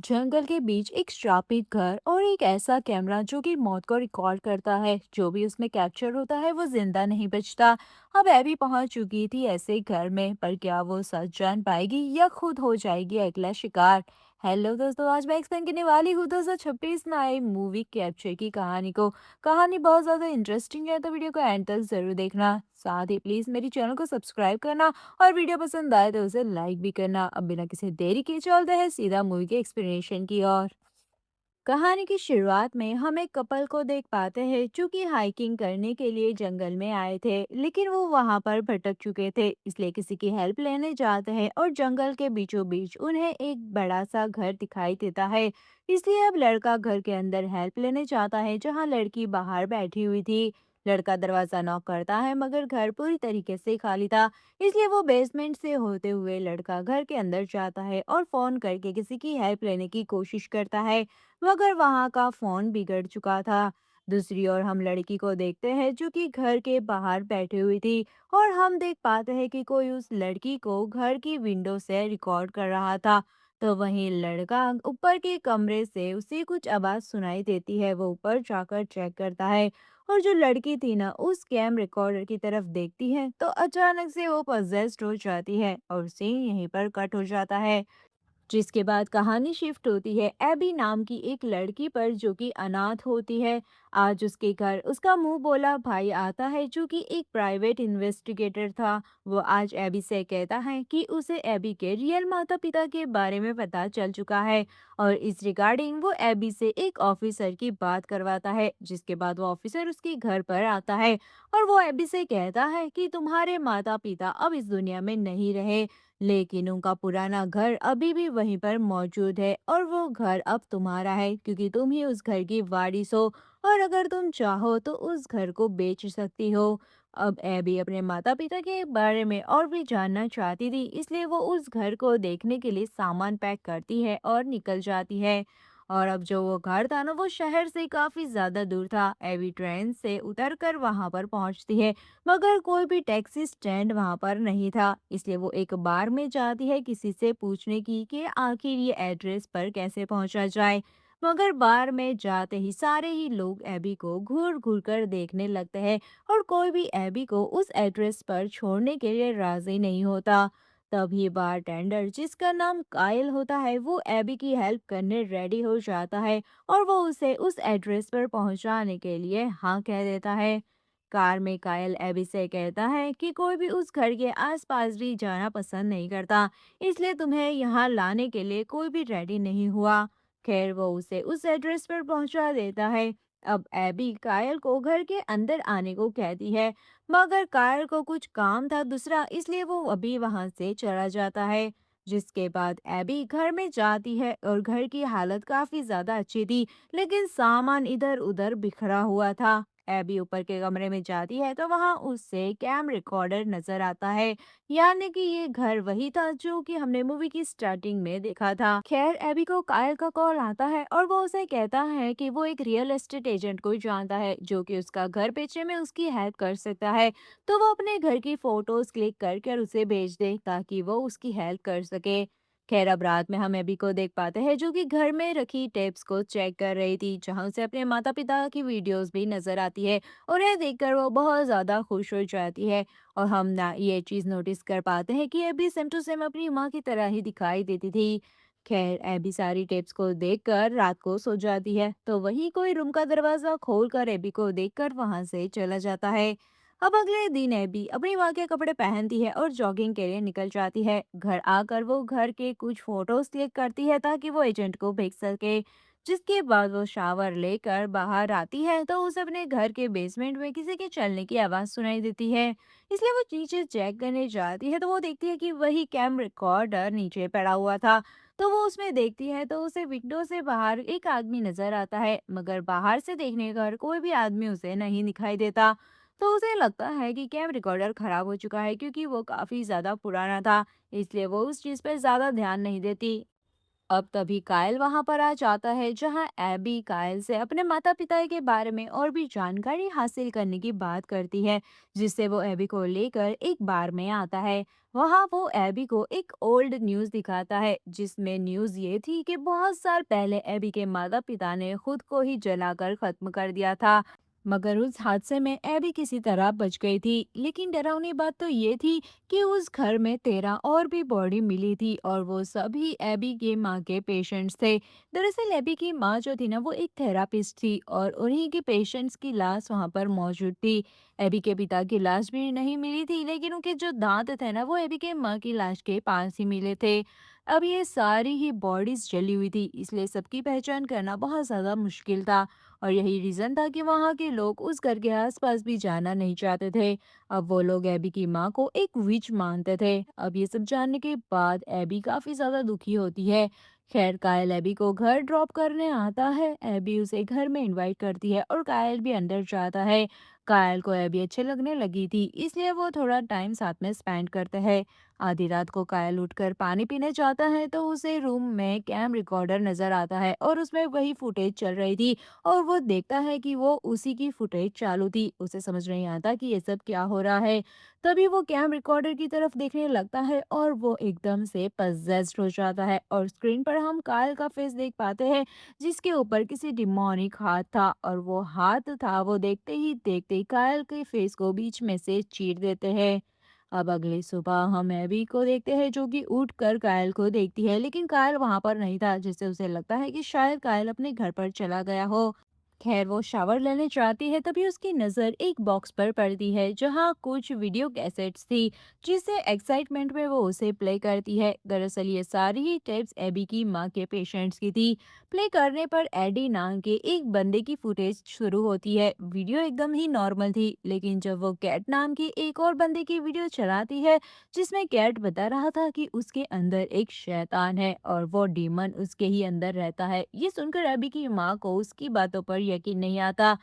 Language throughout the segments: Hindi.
जंगल के बीच एक श्रापित घर और एक ऐसा कैमरा जो कि मौत को रिकॉर्ड करता है। जो भी उसमें कैप्चर होता है वो जिंदा नहीं बचता। अब एबी पहुंच चुकी थी ऐसे घर में, पर क्या वो सच जान पाएगी या खुद हो जाएगी अगला शिकार। हेलो दोस्तों, आज मैं एक्सप्लेन करने वाली हूँ 2026 में आई मूवी कैप्चर की कहानी को। कहानी बहुत ज्यादा इंटरेस्टिंग है, तो वीडियो को एंड तक जरूर देखना। साथ ही प्लीज मेरी चैनल को सब्सक्राइब करना और वीडियो पसंद आए तो उसे लाइक भी करना। अब बिना किसी देरी के चलते हैं सीधा मूवी के एक्सप्लेनेशन की ओर। कहानी की शुरुआत में हम एक कपल को देख पाते हैं जो कि हाइकिंग करने के लिए जंगल में आए थे, लेकिन वो वहां पर भटक चुके थे, इसलिए किसी की हेल्प लेने जाते हैं और जंगल के बीचों बीच उन्हें एक बड़ा सा घर दिखाई देता है। इसलिए अब लड़का घर के अंदर हेल्प लेने जाता है जहां लड़की बाहर बैठी हुई थी। लड़का दरवाजा नॉक करता है मगर घर पूरी तरीके से खाली था, इसलिए वो बेसमेंट से होते हुए लड़का घर के अंदर जाता है और फोन करके किसी की हेल्प लेने की कोशिश करता है, मगर वहां का फोन बिगड़ चुका था। दूसरी ओर हम लड़की को देखते हैं जो कि घर के बाहर बैठी हुई थी, और हम देख पाते हैं कि कोई उस लड़की को घर की विंडो से रिकॉर्ड कर रहा था। तो वहीं लड़का ऊपर के कमरे से उसे कुछ आवाज सुनाई देती है, वो ऊपर जाकर चेक करता है, और जो लड़की थी ना उस कैम रिकॉर्डर की तरफ देखती है तो अचानक से वो पजेस्ड हो जाती है और सीन यहीं पर कट हो जाता है। जिसके बाद कहानी शिफ्ट होती है एबी नाम की एक लड़की पर जो कि अनाथ होती है। आज उसके घर उसका मुंह बोला भाई आता है जो कि एक प्राइवेट इन्वेस्टिगेटर था। वो आज एबी से कहता है कि उसे एबी के रियल माता पिता के बारे में पता चल चुका है, और इस रिगार्डिंग वो एबी से एक ऑफिसर की बात करवाता है, जिसके बाद वो ऑफिसर उसके घर पर आता है और वो एबी से कहता है कि तुम्हारे माता पिता अब इस दुनिया में नहीं रहे, लेकिन उनका पुराना घर अभी भी वहीं पर मौजूद है, और वो घर अब तुम्हारा है क्योंकि तुम ही उस घर की वारिस हो, और अगर तुम चाहो तो उस घर को बेच सकती हो। अब एबी अपने माता पिता के बारे में और भी जानना चाहती थी, इसलिए वो उस घर को देखने के लिए सामान पैक करती है और निकल जाती है। और अब जो वो घर था ना वो शहर से काफी ज्यादा दूर था। एबी ट्रेन से उतरकर वहां पर पहुंचती है, मगर कोई भी टैक्सी स्टैंड वहां पर नहीं था, इसलिए वो एक बार में जाती है किसी से पूछने की कि आखिर ये एड्रेस पर कैसे पहुंचा जाए। मगर बार में जाते ही सारे ही लोग एबी को घूर घूर कर देखने लगते हैं, और कोई भी एबी को उस एड्रेस पर छोड़ने के लिए राजी नहीं होता। तभी बार टेंडर जिसका नाम कायल होता है वो एबी की हेल्प करने रेडी हो जाता है, और वो उसे उस एड्रेस पर पहुंचाने के लिए हाँ कह देता है। कार में कायल एबी से कहता है कि कोई भी उस घर के आसपास भी जाना पसंद नहीं करता, इसलिए तुम्हें यहाँ लाने के लिए कोई भी रेडी नहीं हुआ। खैर वो उसे उस एड्रेस पर पहुंचा देता है। अब एबी कायल को घर के अंदर आने को कहती है, मगर कायल को कुछ काम था दूसरा, इसलिए वो अभी वहां से चला जाता है। जिसके बाद एबी घर में जाती है और घर की हालत काफी ज्यादा अच्छी थी, लेकिन सामान इधर उधर बिखरा हुआ था। एबी ऊपर के कमरे में जाती है तो वहां उससे कैम रिकॉर्डर नजर आता है, यानी कि ये घर वही था जो कि हमने मूवी की स्टार्टिंग में देखा था। खैर एबी को कायल का कॉल आता है और वो उसे कहता है कि वो एक रियल एस्टेट एजेंट को जानता है जो कि उसका घर बेचने में उसकी हेल्प कर सकता है, तो वो अपने घर की फोटोज क्लिक करके उसे भेज दे ताकि वो उसकी हेल्प कर सके। खैर अब रात में हम एबी को देख पाते हैं जो कि घर में रखी टेप्स को चेक कर रही थी, जहां उसे अपने माता पिता की वीडियोस भी नजर आती है। उन्हें देखकर वो बहुत ज्यादा खुश हो जाती है, और हम ना ये चीज नोटिस कर पाते हैं कि एबी सेम टू सेम अपनी माँ की तरह ही दिखाई देती थी। खैर एबी सारी टेप्स को देखकर रात को सो जाती है, तो वहीं कोई रूम का दरवाजा खोलकर एबी को देखकर वहां से चला जाता है। अब अगले दिन एबी अपनी माँ के कपड़े पहनती है और जॉगिंग के लिए निकल जाती है। घर आकर वो घर के कुछ फोटोज क्लिक करती है ताकि वो एजेंट को भेज सके। जिसके बाद वो शावर लेकर बाहर आती है तो उसे अपने घर के बेसमेंट में किसी के चलने की आवाज सुनाई देती है, इसलिए वो नीचे चेक करने जाती है तो वो देखती है कि वही कैम रिकॉर्डर नीचे पड़ा हुआ था। तो वो उसमें देखती है तो उसे विंडो से बाहर एक आदमी नजर आता है, मगर बाहर से देखने पर कोई भी आदमी उसे नहीं दिखाई देता। तो उसे लगता है कि कैम रिकॉर्डर खराब हो चुका है क्योंकि वो काफी ज्यादा पुराना था, इसलिए वो उस चीज पर ज्यादा ध्यान नहीं देती। अब तभी कायल वहां पर आ जाता है, जहां एबी कायल से अपने माता पिता के बारे में और भी जानकारी हासिल करने की बात करती है, जिससे वो एबी को लेकर एक बार में आता है। वहां वो एबी को एक ओल्ड न्यूज दिखाता है, जिसमें न्यूज ये थी कि बहुत साल पहले एबी के माता पिता ने खुद को ही जलाकर खत्म कर दिया था। मगर उस हादसे में एबी किसी तरह बच गई थी, लेकिन डरावनी बात तो ये थी कि उस घर में 13 और भी बॉडी मिली थी, और वो सभी एबी की माँ के पेशेंट्स थे। दरअसल एबी की माँ जो थी ना, वो एक थेरापिस्ट थी, और उन्हीं के पेशेंट्स की लाश वहाँ पर मौजूद थी। एबी के पिता की लाश भी नहीं मिली थी, लेकिन उनके जो दांत थे ना, वो एबी के माँ की लाश के पास ही मिले थे। अब ये सारी ही बॉडीज जली हुई थी, इसलिए सबकी पहचान करना बहुत ज्यादा मुश्किल था, और यही रीजन था कि वहाँ के लोग उस घर के आसपास भी जाना नहीं चाहते थे। अब वो लोग एबी की माँ को एक विच मानते थे। अब ये सब जानने के बाद एबी काफी ज्यादा दुखी होती है। खैर, कायल एबी को घर ड्रॉप करने आता है। एबी उसे घर में इनवाइट करती है और कायल भी अंदर जाता है। कायल को एबी अच्छे लगने लगी थी, इसलिए वो थोड़ा टाइम साथ में स्पेंड करते हैं। आधी रात को कायल उठकर पानी पीने जाता है, तो उसे रूम में कैम रिकॉर्डर नजर आता है, और उसमें वही फुटेज चल रही थी, और वो देखता है कि वो उसी की फुटेज चालू थी। उसे समझ नहीं आता कि ये सब क्या हो रहा है। तभी वो कैम रिकॉर्डर की तरफ देखने लगता है, और वो एकदम से पजेस्ड हो जाता है, और स्क्रीन पर हम कायल का फेस देख पाते हैं, जिसके ऊपर किसी डिमोनिक हाथ था, और वो हाथ था वो देखते ही देखते ही कायल के फेस को बीच में से चीर देते हैं। अब अगली सुबह हम एबी को देखते हैं, जो कि उठ कर कायल को देखती है, लेकिन कायल वहां पर नहीं था, जिससे उसे लगता है कि शायद कायल अपने घर पर चला गया हो। खैर, वो शावर लेने जाती है, तभी उसकी नज़र एक बॉक्स पर पड़ती है, जहां कुछ वीडियो कैसेट्स थी, जिससे एक्साइटमेंट में वो उसे प्ले करती है। दरअसल ये सारी ही टेप्स एबी की माँ के पेशेंट्स की थी। प्ले करने पर एडी नाम के एक बंदे की फुटेज शुरू होती है। वीडियो एकदम ही नॉर्मल थी, लेकिन जब वो कैट नाम की एक और बंदे की वीडियो चलाती है, जिसमें कैट बता रहा था कि उसके अंदर एक शैतान है, और वो डीमन उसके ही अंदर रहता है। ये सुनकर एबी की माँ को उसकी बातों पर यकीन नहीं आता।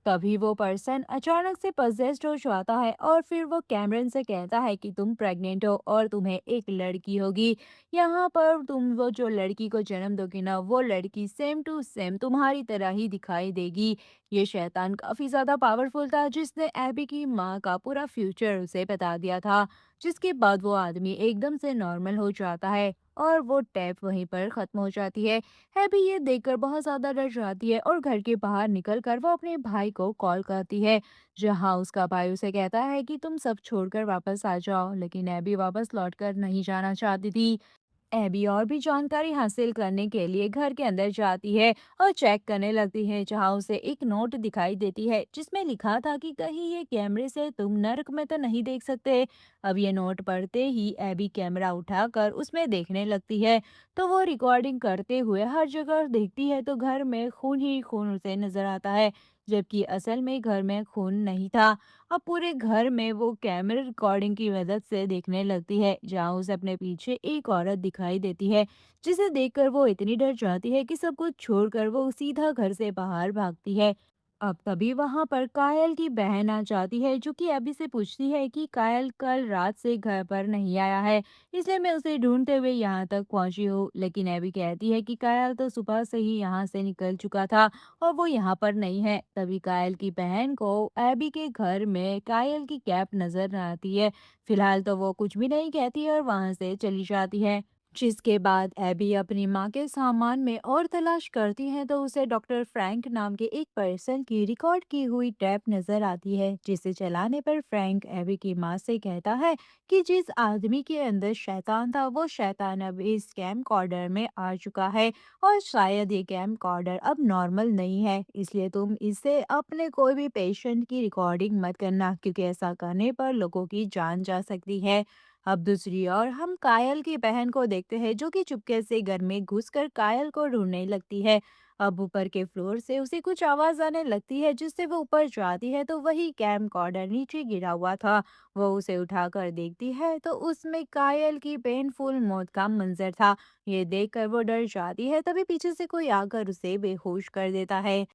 तभी वो पर्सन अचानक से पजेस्ड हो जाता है, और फिर वो कैमरन से कहता है कि तुम प्रेग्नेंट हो और तुम्हें एक लड़की होगी। यहाँ पर तुम वो जो लड़की को जन्म दोगी ना, वो लड़की सेम टू सेम तुम्हारी तरह ही दिखाई देगी। ये शैतान काफी ज्यादा पावरफुल था, जिसने एबी की माँ का पूरा फ्यूचर उसे बता दिया था। जिसके बाद वो आदमी एकदम से नॉर्मल हो जाता है, और वो टैप वहीं पर खत्म हो जाती है। हैबी ये देखकर बहुत ज्यादा डर जाती है, और घर के बाहर निकलकर वो अपने भाई को कॉल करती है, जहां उसका भाई उसे कहता है कि तुम सब छोड़कर वापस आ जाओ, लेकिन एबी वापस लौटकर नहीं जाना चाहती थी। एबी और भी जानकारी हासिल करने के लिए घर के अंदर जाती है, और चेक करने लगती है, जहां उसे एक नोट दिखाई देती है, जिसमें लिखा था कि कहीं ये कैमरे से तुम नर्क में तो नहीं देख सकते। अब ये नोट पढ़ते ही एबी कैमरा उठाकर उसमें देखने लगती है, तो वो रिकॉर्डिंग करते हुए हर जगह देखती है, तो घर में खून ही खून उसे नजर आता है, जबकि असल में घर में खून नहीं था। अब पूरे घर में वो कैमरा रिकॉर्डिंग की मदद से देखने लगती है, जहां उसे अपने पीछे एक औरत दिखाई देती है, जिसे देखकर वो इतनी डर जाती है कि सब कुछ छोड़कर वो सीधा घर से बाहर भागती है। अब तभी वहां पर कायल की बहन आ जाती है, जो कि अभी से पूछती है कि कायल कल रात से घर पर नहीं आया है, इसलिए मैं उसे ढूंढते हुए यहाँ तक पहुंची हूँ। लेकिन एबी कहती है कि कायल तो सुबह से ही यहाँ से निकल चुका था, और वो यहाँ पर नहीं है। तभी कायल की बहन को एबी के घर में कायल की कैप नजर आती है। फिलहाल तो वो कुछ भी नहीं कहती और वहां से चली जाती है। जिसके बाद एबी अपनी माँ के सामान में और तलाश करती है, तो उसे डॉक्टर फ्रैंक नाम के एक पर्सन की रिकॉर्ड की हुई टैप नजर आती है, जिसे चलाने पर फ्रैंक एबी की माँ से कहता है कि जिस आदमी के अंदर शैतान था, वो शैतान अब इस कैमकॉर्डर में आ चुका है, और शायद ये कैमकॉर्डर अब नॉर्मल नहीं है, इसलिए तुम इससे अपने कोई भी पेशेंट की रिकॉर्डिंग मत करना, क्योंकि ऐसा करने पर लोगों की जान जा सकती है। अब दूसरी ओर हम कायल की बहन को देखते हैं, जो कि चुपके से घर में घुसकर कायल को ढूंढने लगती है। अब ऊपर के फ्लोर से उसे कुछ आवाज आने लगती है, जिससे वो ऊपर जाती है, तो वही कैमकॉर्डर नीचे गिरा हुआ था। वो उसे उठाकर देखती है, तो उसमें कायल की पेनफुल मौत का मंजर था। ये देखकर वो डर जाती है, तभी पीछे से कोई आकर उसे बेहोश कर देता है।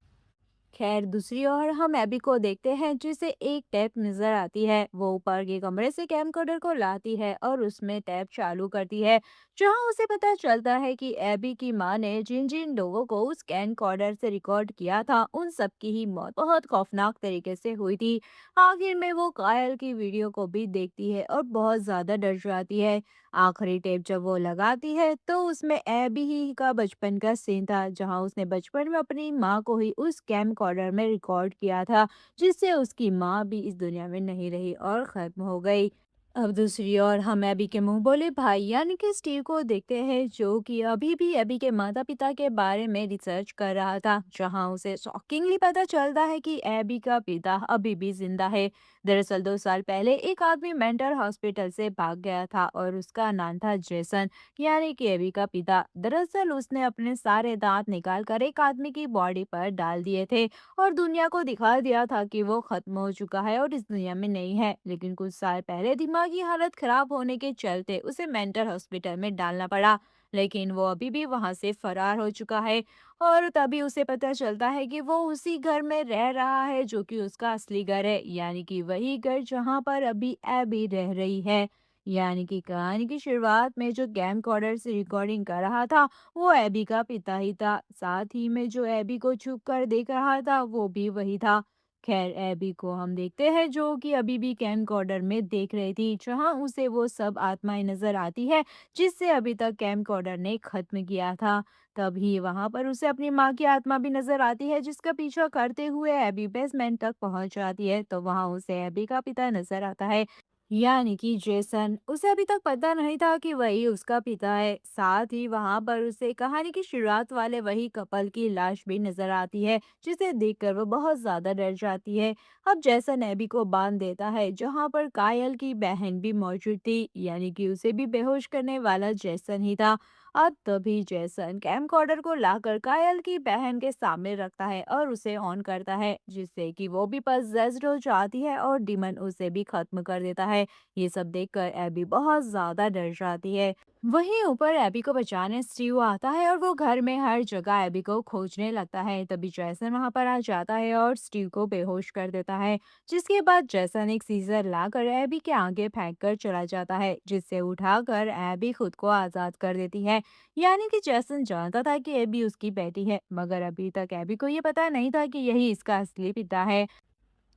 खैर दूसरी ओर हम एबी को देखते हैं जिसे एक टैप नजर आती है। वो ऊपर के कमरे से कैमकोडर को लाती है और उसमें टैप चालू करती है, जहां उसे पता चलता है कि एबी की मां ने जिन जिन लोगों को उस कैमकोडर से रिकॉर्ड किया था उन सब की ही मौत बहुत खौफनाक तरीके से हुई थी। आखिर में वो कायल की वीडियो को भी देखती है और बहुत ज्यादा डर जाती है। आखिरी टेप जब वो लगाती है तो उसमें एबी ही का बचपन का सीन था, जहां उसने बचपन में अपनी माँ को ही उस कैमकॉर्डर में रिकॉर्ड किया था, जिससे उसकी माँ भी इस दुनिया में नहीं रही और खत्म हो गई। अब दूसरी ओर हम एबी के मुंह बोले भाई यानी कि स्टीव को देखते हैं, जो कि अभी भी एबी के माता पिता के बारे में रिसर्च कर रहा था, जहां उसे शॉकिंगली पता चलता है कि एबी का पिता अभी भी जिंदा है। दरअसल 2 साल पहले एक आदमी मेंटल हॉस्पिटल से भाग गया था और उसका नाम था जेसन, यानी कि एबी का पिता। दरअसल उसने अपने सारे दांत निकाल कर एक आदमी की बॉडी पर डाल दिए थे और दुनिया को दिखा दिया था कि वो खत्म हो चुका है और इस दुनिया में नहीं है। लेकिन कुछ साल पहले दिमागी हालत खराब होने के चलते उसे मेंटल हॉस्पिटल में डालना पड़ा, लेकिन वो अभी भी वहां से फरार हो चुका है। और तभी उसे पता चलता है कि वो उसी घर में रह रहा है जो कि उसका असली घर है, यानी कि वही घर जहां पर अभी एबी रह रही है। यानी कि कहानी की शुरुआत में जो कैमकॉर्डर से रिकॉर्डिंग कर रहा था वो एबी का पिता ही था, साथ ही में जो एबी को छुप कर देख रहा था वो भी वही था। खैर एबी को हम देखते हैं जो कि अभी भी कैमकॉर्डर में देख रही थी, जहां उसे वो सब आत्माएं नजर आती है जिससे अभी तक कैमकॉर्डर ने खत्म किया था। तभी वहां पर उसे अपनी माँ की आत्मा भी नजर आती है, जिसका पीछा करते हुए एबी बेसमेंट तक पहुंच जाती है, तो वहां उसे एबी का पिता नजर आता है, यानी कि जेसन। उसे अभी तक पता नहीं था कि वही उसका पिता है। साथ ही वहां पर उसे कहानी की शुरुआत वाले वही कपल की लाश भी नजर आती है, जिसे देखकर वो बहुत ज्यादा डर जाती है। अब जेसन एबी को बांध देता है जहां पर कायल की बहन भी मौजूद थी, यानी कि उसे भी बेहोश करने वाला जेसन ही था। अब तभी जेसन कैमकॉर्डर को लाकर कायल की बहन के सामने रखता है और उसे ऑन करता है, जिससे कि वो भी पजेस्ड हो जाती है और डीमन उसे भी खत्म कर देता है। ये सब देखकर एबी बहुत ज्यादा डर जाती है। वहीं ऊपर एबी को बचाने स्टीव आता है और वो घर में हर जगह एबी को खोजने लगता है। तभी जैसन वहां पर आ जाता है और स्टीव को बेहोश कर देता है, जिसके बाद जैसन एक सीजर लाकर एबी के आगे फेंक कर चला जाता है, जिससे उठाकर एबी खुद को आजाद कर देती है। यानी कि जैसन जानता था कि एबी उसकी बेटी है, मगर अभी तक एबी को ये पता नहीं था कि यही इसका असली पिता है।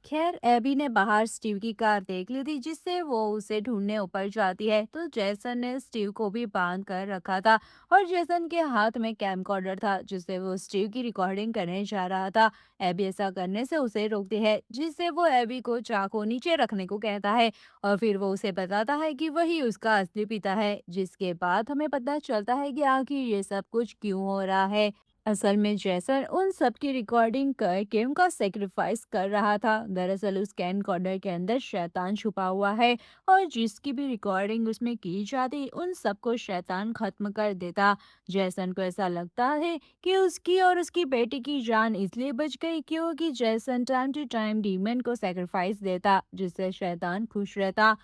खैर एबी ने बाहर स्टीव की कार देख ली थी, जिससे वो उसे ढूंढने ऊपर जाती है, तो जैसन ने स्टीव को भी बांध कर रखा था और जैसन के हाथ में कैमकॉर्डर था जिससे वो स्टीव की रिकॉर्डिंग करने जा रहा था। एबी ऐसा करने से उसे रोकती है, जिससे वो एबी को चाकू नीचे रखने को कहता है और फिर वो उसे बताता है कि वही उसका असली पिता है, जिसके बाद हमें पता चलता है कि आखिर ये सब कुछ क्यों हो रहा है। असल में जैसन उन सब की रिकॉर्डिंग करके उनका सेक्रीफाइस कर रहा था। दरअसल उस कैन कॉर्डर के अंदर शैतान छुपा हुआ है और जिसकी भी रिकॉर्डिंग उसमें की जाती उन सबको शैतान खत्म कर देता। जैसन को ऐसा लगता है कि उसकी और उसकी बेटी की जान इसलिए बच गई क्योंकि जैसन टाइम टू टाइम डीमन को सेक्रीफाइस देता, जिससे शैतान खुश रहता।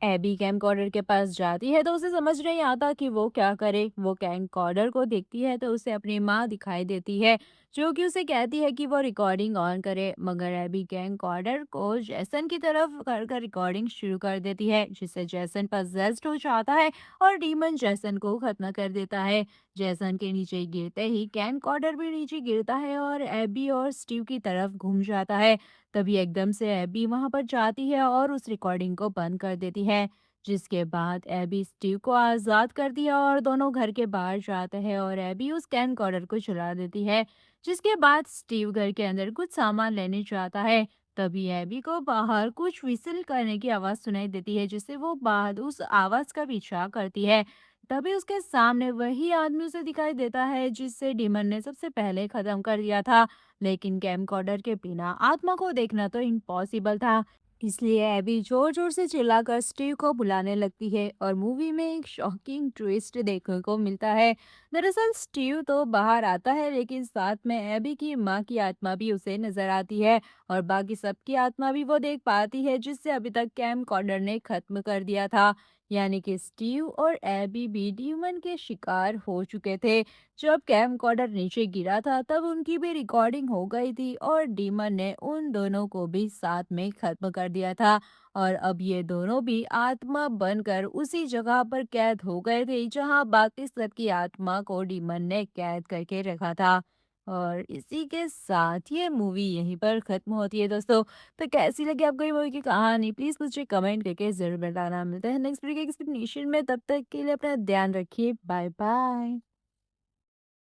एबी कैमकॉर्डर के पास जाती है तो उसे समझ नहीं आता कि वो क्या करे। वो कैमकॉर्डर को देखती है तो उसे अपनी माँ दिखाई देती है, जो कि उसे कहती है कि वो रिकॉर्डिंग ऑन करे, मगर एबी कैमकॉर्डर को जैसन की तरफ कर रिकॉर्डिंग शुरू कर देती है, जिससे जैसन पजेस्ड हो जाता है और डीमन जैसन को खत्म कर देता है। जैसन के नीचे गिरते ही कैमकॉर्डर भी नीचे गिरता है और एबी और स्टीव की तरफ घूम जाता है। तभी एकदम से एबी वहां पर जाती है और उस रिकॉर्डिंग को बंद कर देती है, जिसके बाद एबी स्टीव को आजाद करती है और दोनों घर के बाहर जाते हैं और एबी उस कैमकॉर्डर को चला देती है। जिसके बाद स्टीव घर के अंदर कुछ सामान लेने जाता है। तभी एबी को बाहर कुछ विसिल करने की आवाज सुनाई देती है, जिससे वो बाद उस आवाज का पीछा करती है। तभी उसके सामने वही आदमी उसे दिखाई देता है जिससे डीमन ने सबसे पहले खत्म कर दिया था। लेकिन कैमकॉर्डर के बिना आत्मा को देखना तो इम्पॉसिबल था। इसलिए एबी जोर जोर से चिल्लाकर स्टीव को बुलाने लगती है और मूवी में एक शॉकिंग ट्विस्ट देखने को मिलता है। दरअसल स्टीव तो बाहर आता है, लेकिन साथ में एबी की माँ की आत्मा भी उसे नजर आती है और बाकी सबकी आत्मा भी वो देख पाती है, जिससे अभी तक कैम कॉर्डर ने खत्म कर दिया था। यानी कि स्टीव और एबी भी डीमन के शिकार हो चुके थे। जब कैमकॉर्डर नीचे गिरा था तब उनकी भी रिकॉर्डिंग हो गई थी और डीमन ने उन दोनों को भी साथ में खत्म कर दिया था। और अब ये दोनों भी आत्मा बनकर उसी जगह पर कैद हो गए थे जहां बाकी सबकी आत्मा को डीमन ने कैद करके रखा था। और इसी के साथ ये मूवी यहीं पर खत्म होती है दोस्तों। तो कैसी लगी आपको ये मूवी की कहानी प्लीज मुझे कमेंट करके जरूर बताना। मिलते हैं नेक्स्ट वीडियो के एक्सप्लेनेशन में, तब तक के लिए अपना ध्यान रखिए। Bye bye.